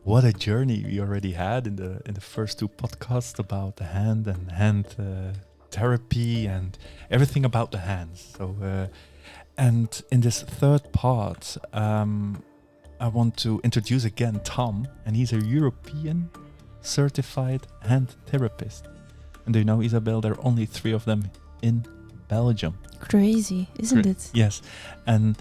What a journey we already had in the first two podcasts about the hand and hand therapy and everything about the hands. So, and in this third part, I want to introduce again Tom, and he's a European certified hand therapist. And do you know, Isabel, there are only 3 of them in Belgium. Crazy, isn't it? Yes. And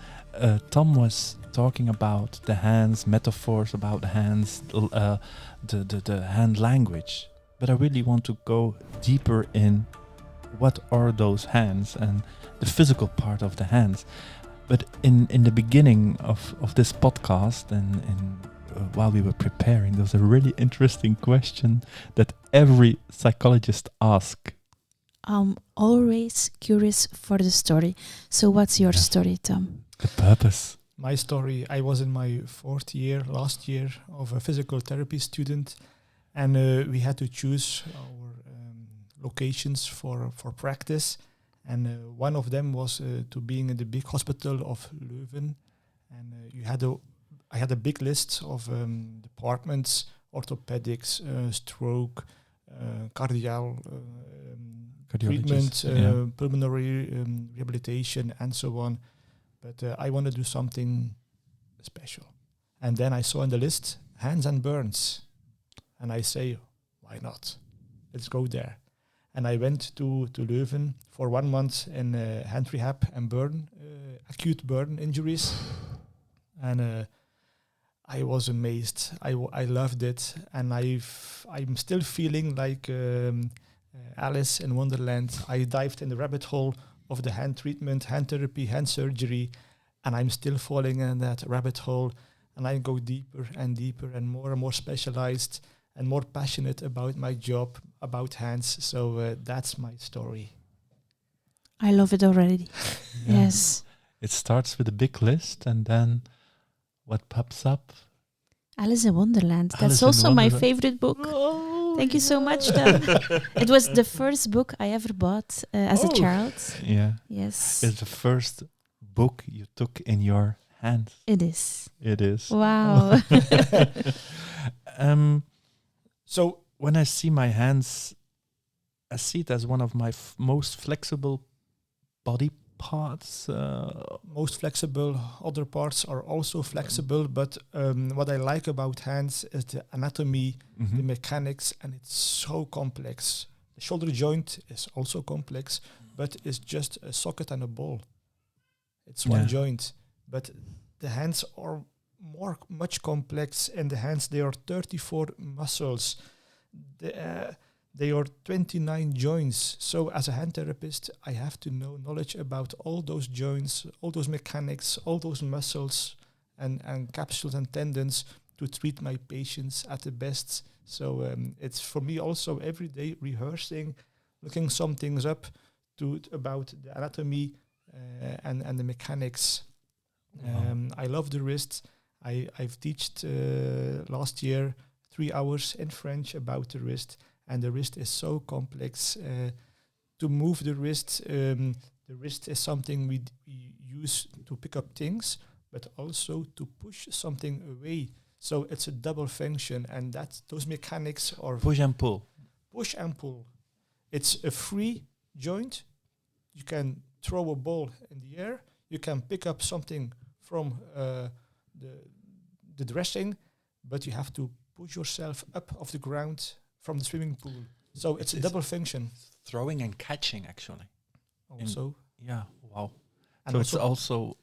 Tom was talking about the hands, metaphors about the hands, the hand language. But I really want to go deeper in what are those hands and the physical part of the hands. But in the beginning of this podcast and while we were preparing, there was a really interesting question that every psychologist asks. I'm always curious for the story. So what's your story, Tom? The purpose. My story, I was in my 4th year, last year, of a physical therapy student, and we had to choose our locations for practice. And one of them was to being in the big hospital of Leuven. And I had a big list of departments, orthopedics, stroke, cardiac treatment, pulmonary rehabilitation, and so on. But I want to do something special. And then I saw on the list, hands and burns. And I say, why not? Let's go there. And I went to Leuven for 1 month in hand rehab and burn, acute burn injuries. And I was amazed. I loved it. And I'm still feeling like Alice in Wonderland. I dived in the rabbit hole of the hand treatment, hand therapy, hand surgery, and I'm still falling in that rabbit hole. And I go deeper and deeper and more specialized and more passionate about my job, about hands. So that's my story. I love it already. Yeah. Yes. It starts with a big list, and then what pops up? Alice in Wonderland. Alice That's in also my Wonderland. favorite book. Oh, Thank you so much, Tom. It was the first book I ever bought as a child. Yeah. Yes. It's the first book you took in your hands. It is. It is. Wow. So when I see my hands, I see it as one of my most flexible body parts. Most flexible, other parts are also flexible, but what I like about hands is the anatomy, the mechanics, and it's so complex. The shoulder joint is also complex, but it's just a socket and a ball. It's one joint, but the hands are much complex. In the hands, there are 34 muscles. There are 29 joints. So as a hand therapist, I have to know knowledge about all those joints, all those mechanics, all those muscles and capsules and tendons to treat my patients at the best. So it's for me also every day rehearsing, looking some things up about the anatomy and the mechanics. I love the wrist. I've taught last year 3 hours in French about the wrist. And the wrist is so complex. To move the wrist is something we use to pick up things, but also to push something away. So it's a double function, and those mechanics are push and pull. Push and pull. It's a free joint. You can throw a ball in the air. You can pick up something from the dressing, but you have to push yourself up off the ground from the swimming pool. So it's a double function. Throwing and catching, actually. Also. Wow. And so it's also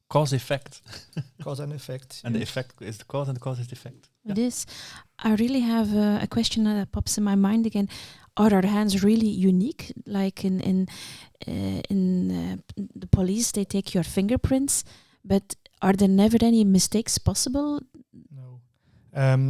cause effect. Cause and effect. And the effect is the cause and the cause is the effect. It is. I really have a question that pops in my mind again. Are our hands really unique? Like in the police, they take your fingerprints, but are there never any mistakes possible? No.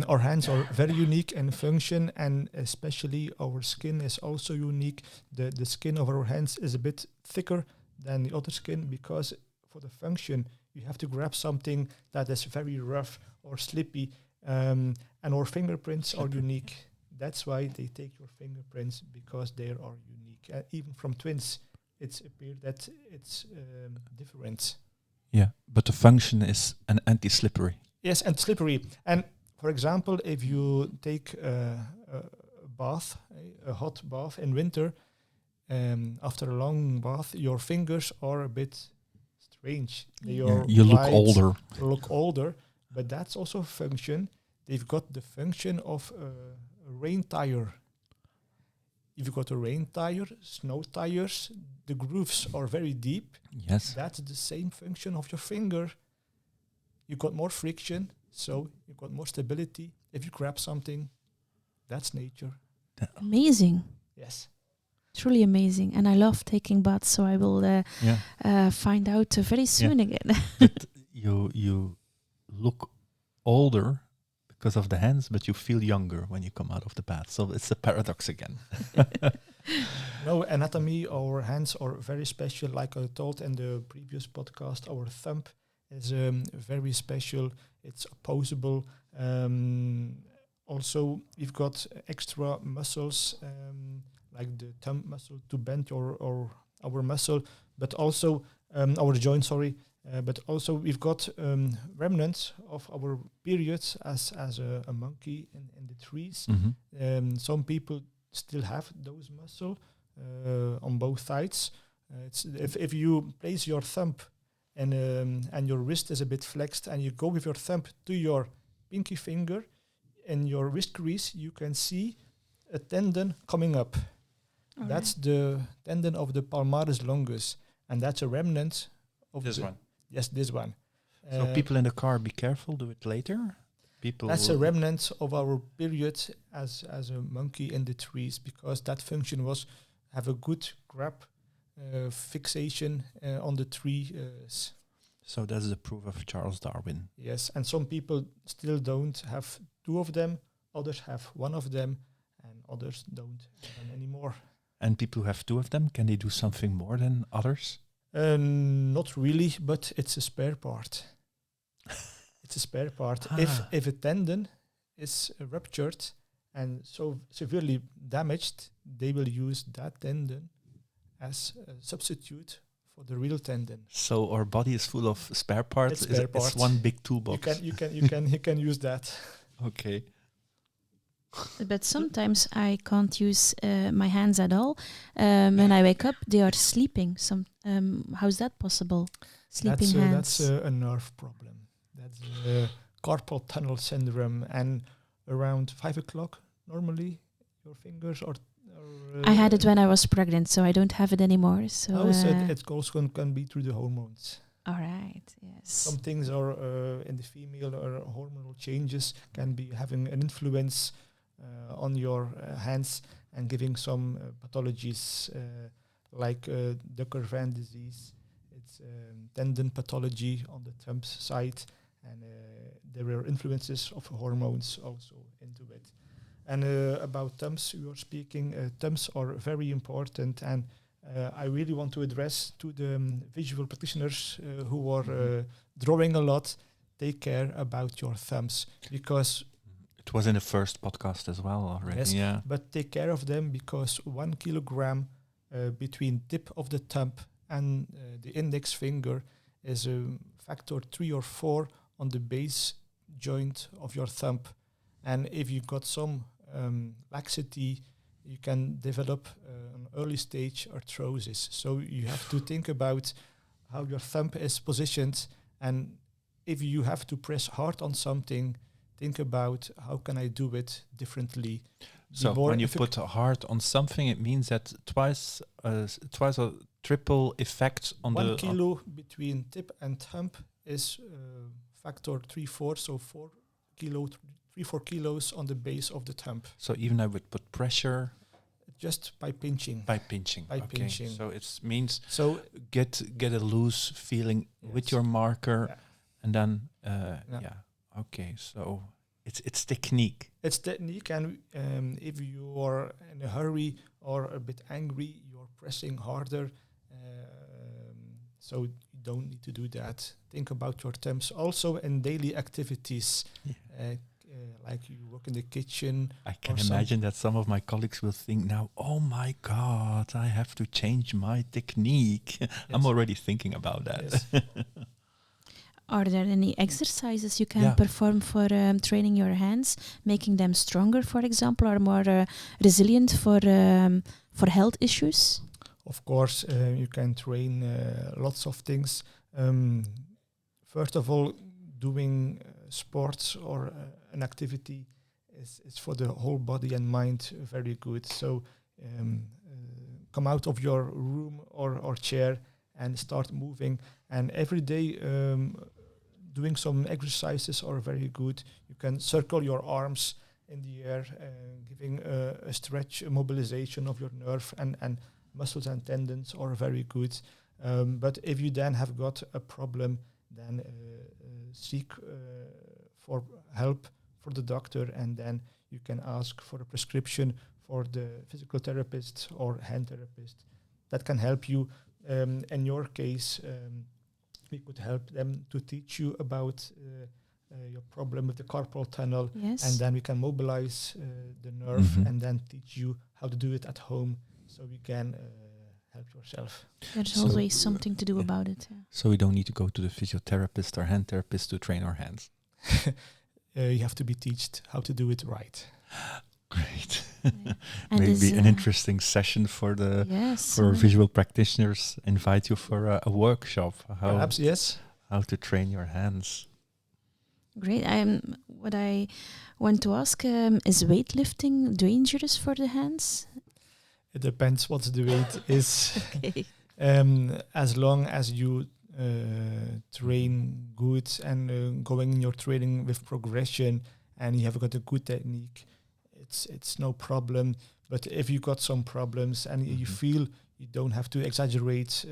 Our hands are very unique in function, and especially our skin is also unique. The skin of our hands is a bit thicker than the other skin because for the function you have to grab something that is very rough or slippy, and our fingerprints are unique. That's why they take your fingerprints, because they are unique. Even from twins, it's appeared that it's different. Yeah, but the function is an anti-slippery. Yes, and slippery. And for example, if you take a bath, a hot bath in winter, after a long bath, your fingers are a bit strange. They are You look white, older. look older, but that's also a function. They've got the function of a rain tire. If you've got a rain tire, snow tires, the grooves are very deep. Yes. That's the same function of your finger. You got more friction, so you got more stability. If you grab something, that's nature. Amazing. Yes. Truly amazing. And I love taking baths, so I will find out very soon again. But you look older because of the hands, but you feel younger when you come out of the bath. So it's a paradox again. No, anatomy, our hands are very special. Like I told in the previous podcast, our thumb is very special. It's opposable. Also, we've got extra muscles, like the thumb muscle to bend our muscle, but also our joint, but also we've got remnants of our periods as a monkey in the trees. Mm-hmm. Some people still have those muscle on both sides. It's if you place your thumb and your wrist is a bit flexed and you go with your thumb to your pinky finger in your wrist crease, you can see a tendon coming up. That's the tendon of the palmaris longus, and that's a remnant of This one. Yes, this one. So people in the car, be careful. Do it later. People. That's a remnant of our period as a monkey in the trees, because that function was have a good grab fixation on the trees. So that's the proof of Charles Darwin. Yes, and some people still don't have two of them. Others have one of them, and others don't have them anymore. And people who have two of them, can they do something more than others? Not really, but it's a spare part. It's a spare part. If a tendon is ruptured and so severely damaged, they will use that tendon as a substitute for the real tendon. So our body is full of spare parts. It's one big toolbox. You can use that. Okay. But sometimes I can't use my hands at all. When I wake up, they are sleeping. How's that possible? Sleeping hands. That's a nerve problem. That's carpal tunnel syndrome. And around 5 o'clock, normally, your fingers are... I had it when I was pregnant, so I don't have it anymore. So it also can be through the hormones. All right, yes. Some things are in the female or hormonal changes can be having an influence on your hands and giving some pathologies like Ducker-Van disease. It's tendon pathology on the thumb side, and there are influences of hormones also into it. And about thumbs, you are speaking. Thumbs are very important, and I really want to address to the visual practitioners who are drawing a lot. Take care about your thumbs, because it was in the first podcast as well already. Yes, yeah. But take care of them, because 1 kilogram between tip of the thumb and the index finger is a factor 3 or 4 on the base joint of your thumb. And if you've got some laxity, you can develop an early stage arthrosis. So you have to think about how your thumb is positioned, and if you have to press hard on something, think about how can I do it differently. So when you put hard on something, it means that twice or triple effect on 1 kilo between tip and thumb is factor 3-4, so 4 kilos on the base of the thumb. So even I would put pressure just by pinching. Pinching. So it means so get a loose feeling with your marker, and then Okay, so it's technique. It's technique, and if you are in a hurry or a bit angry, you're pressing harder. So you don't need to do that. Think about your thumbs also in daily activities. Like you work in the kitchen. I can imagine that some of my colleagues will think now, oh my God, I have to change my technique. Yes. I'm already thinking about that. Yes. Are there any exercises you can perform for training your hands, making them stronger, for example, or more resilient for health issues? Of course, you can train lots of things. First of all, doing sports or an activity is for the whole body and mind very good. So come out of your room or chair and start moving. And every day doing some exercises are very good. You can circle your arms in the air, giving a stretch, a mobilization of your nerve and muscles and tendons are very good. But if you then have got a problem, then seek for help for the doctor, and then you can ask for a prescription for the physical therapist or hand therapist that can help you. In your case, we could help them to teach you about your problem with the carpal tunnel, and then we can mobilize the nerve and then teach you how to do it at home, so we can help yourself. There's always something to do about it. Yeah. So we don't need to go to the physiotherapist or hand therapist to train our hands. You have to be taught how to do it right. Great. Yeah. Maybe an interesting session for visual practitioners. Invite you for a workshop. Perhaps, yes. How to train your hands. Great. What I want to ask, is weightlifting dangerous for the hands? It depends what the weight is. Okay. As long as you train good and going in your training with progression and you have got a good technique, it's no problem. But if you got some problems and you feel you don't have to exaggerate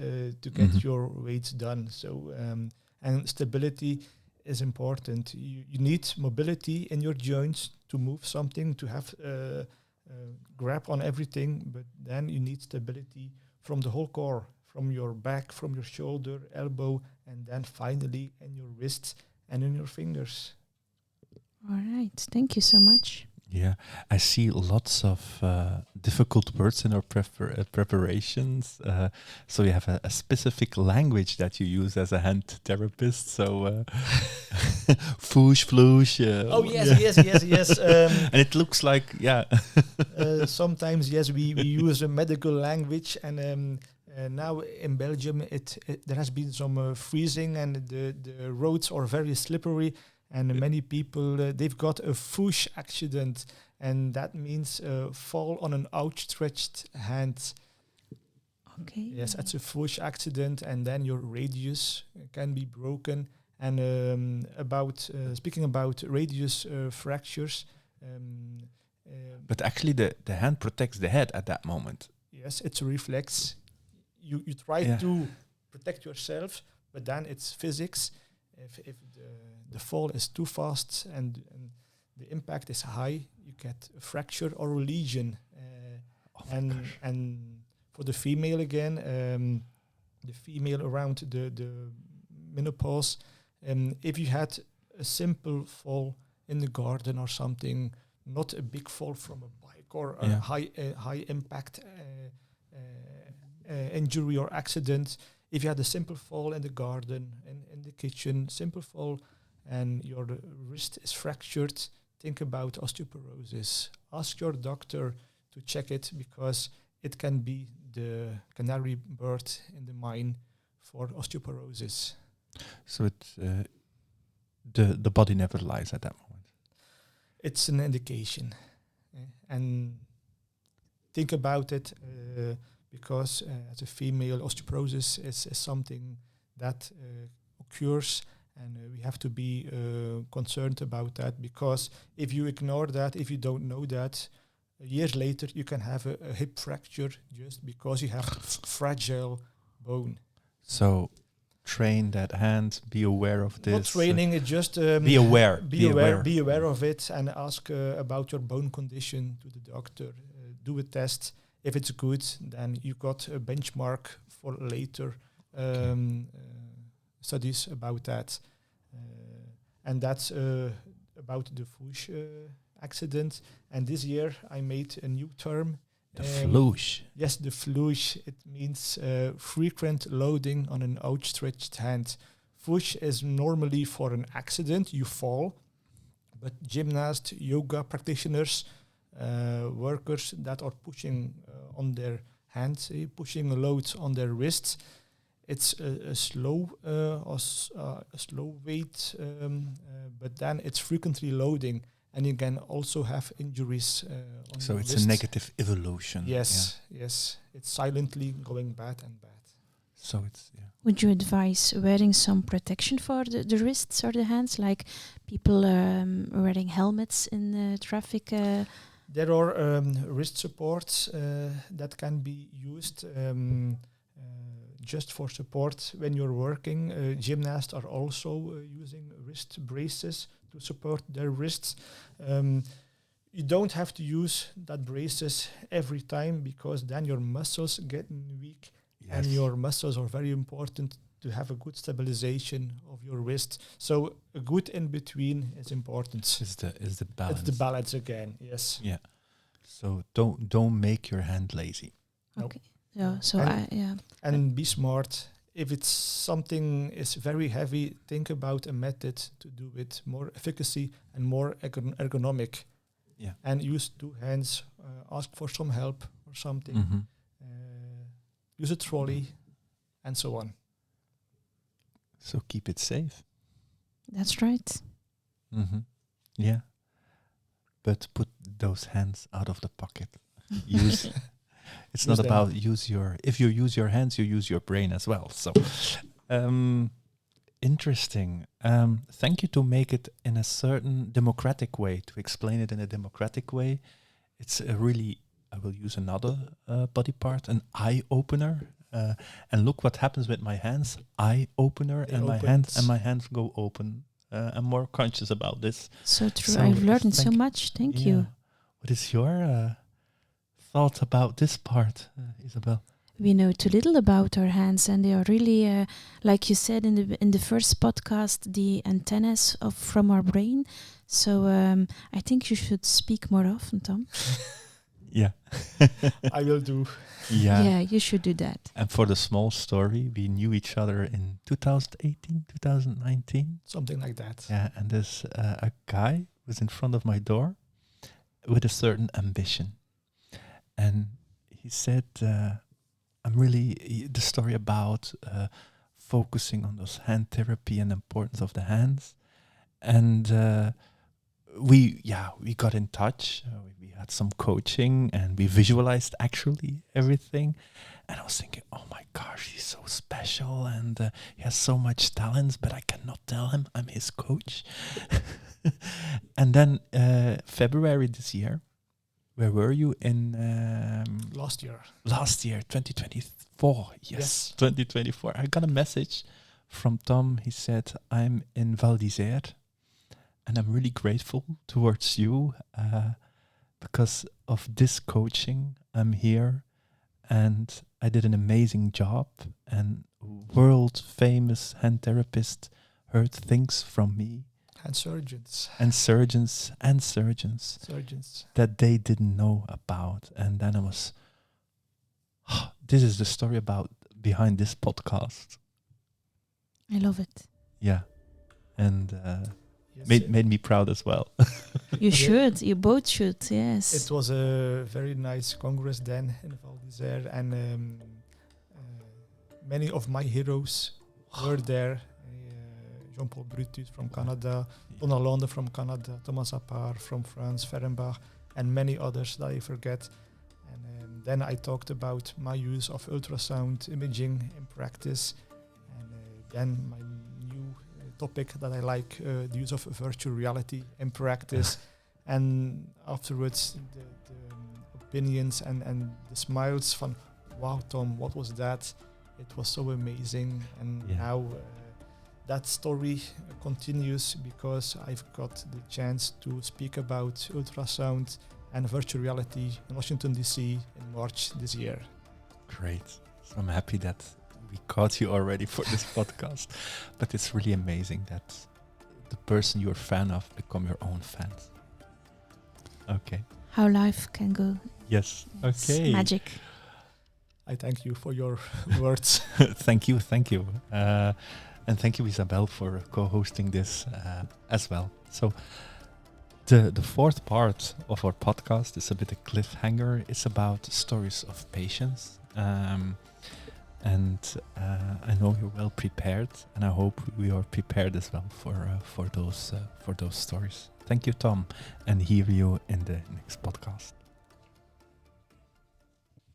to get your weights done. So and stability is important. You need mobility in your joints to move something, to have grab on everything, but then you need stability from the whole core, from your back, from your shoulder, elbow, and then finally in your wrists and in your fingers. All right. Thank you so much. Yeah, I see lots of difficult words in our preparations. So you have a specific language that you use as a hand therapist. So foosh, floosh. Yes. And it looks like, sometimes, yes, we use a medical language. And now in Belgium, there has been some freezing and the roads are very slippery. And many people, they've got a foosh accident, and that means fall on an outstretched hand. Okay. Yes, that's a foosh accident, and then your radius can be broken. And speaking about radius fractures. But actually the hand protects the head at that moment. Yes, it's a reflex. You try to protect yourself, but then it's physics. If the fall is too fast and the impact is high, you get a fracture or a lesion. And for the female again, the female around the menopause, if you had a simple fall in the garden or something, not a big fall from a bike or a high impact injury or accident. If you had a simple fall in the garden, in the kitchen, simple fall, and your wrist is fractured, think about osteoporosis. Ask your doctor to check it, because it can be the canary bird in the mine for osteoporosis. So the body never lies at that moment. It's an indication. And think about it, because as a female, osteoporosis is something that occurs, and we have to be concerned about that, because if you ignore that, if you don't know that, a year later you can have a hip fracture just because you have fragile bone. So train that hand, be aware of this. Not training, it just be aware. Be aware of it, and ask about your bone condition to the doctor. Do a test. If it's good, then you got a benchmark for later studies about that. And that's about the foosh accident. And this year I made a new term. The floosh. Yes, the floosh. It means frequent loading on an outstretched hand. Push is normally for an accident, you fall. But gymnasts, yoga practitioners, workers that are pushing on their hands, pushing a load on their wrists, it's a slow weight, but then it's frequently loading, and you can also have injuries on So the it's wrist. a negative evolution. Yes, yes. It's silently going bad and bad. So it's Would you advise wearing some protection for the wrists or the hands, like people wearing helmets in traffic? There are wrist supports that can be used just for support when you're working. Gymnasts are also using wrist braces to support their wrists. You don't have to use that braces every time, because then your muscles get weak. yes. And your muscles are very important to have a good stabilization of your wrist. So a good in between is important. is the balance. It's the balance again. Yes. Yeah. So don't make your hand lazy. Nope. Okay. Yeah. So And And be smart. If it's something is very heavy, think about a method to do it more efficacy and more ergonomic. Yeah. And use 2 hands. Ask for some help or something. Mm-hmm. Use a trolley, and so on. So keep it safe. that's right. Mm-hmm. Yeah. But put those hands out of the pocket. Use. It's not them. about if you use your hands, you use your brain as well. So, interesting. Thank you to make it in a certain democratic way, to explain it in a democratic way. It's a really, I will use another body part, an eye opener. And look what happens with my hands. Eye opener, It and opens. my hands go open. I'm more conscious about this. So true. So I've learned so thank- much. Thank Yeah. you. What is your thought about this part, Isabel? We know too little about our hands, and they are really, like you said in the first podcast, the antennas from our brain. So I think you should speak more often, Tom. Yeah. I will do. Yeah. You should do that. And for the small story, we knew each other in 2018, 2019. Something like that. Yeah, and there's a guy was in front of my door with a certain ambition. And he said, the story about focusing on those hand therapy and the importance of the hands. And we got in touch. We had some coaching, and we visualized actually everything. And I was thinking, oh my gosh, he's so special, and he has so much talents, but I cannot tell him I'm his coach. And then February this year, where were you in? Last year. Last year, 2024. Yes. 2024. I got a message from Tom. He said, I'm in Val d'Isère, and I'm really grateful towards you because of this coaching. I'm here, and I did an amazing job, and world famous hand therapist heard things from me, And surgeons. and surgeons Surgeons. that they didn't know about. And then I was, this is the story about behind this podcast. I love it. Yeah. And Yes. made me proud as well. You should. You both should. Yes. It was a very nice congress then in Val d'Isère, and many of my heroes were there. Jean-Paul Brutus from Canada, Tom Lattré from Canada, Thomas Appart from France, Ferenbach, and many others that I forget. And then I talked about my use of ultrasound imaging in practice, and then my new topic that I like, the use of virtual reality in practice. And afterwards, the opinions and the smiles from, wow, Tom, what was that? It was so amazing. And now that story continues because I've got the chance to speak about ultrasound and virtual reality in Washington, D.C. in March this year. Great. So I'm happy that we caught you already for this podcast. But it's really amazing that the person you're a fan of become your own fans. Okay. How life can go. Yes. It's Okay. magic. I thank you for your words. Thank you. And thank you, Isabel, for co-hosting this as well. So the fourth part of our podcast is a bit a cliffhanger. It's about stories of patience. And I know you're well prepared, and I hope we are prepared as well for those stories. Thank you, Tom, and hear you in the next podcast.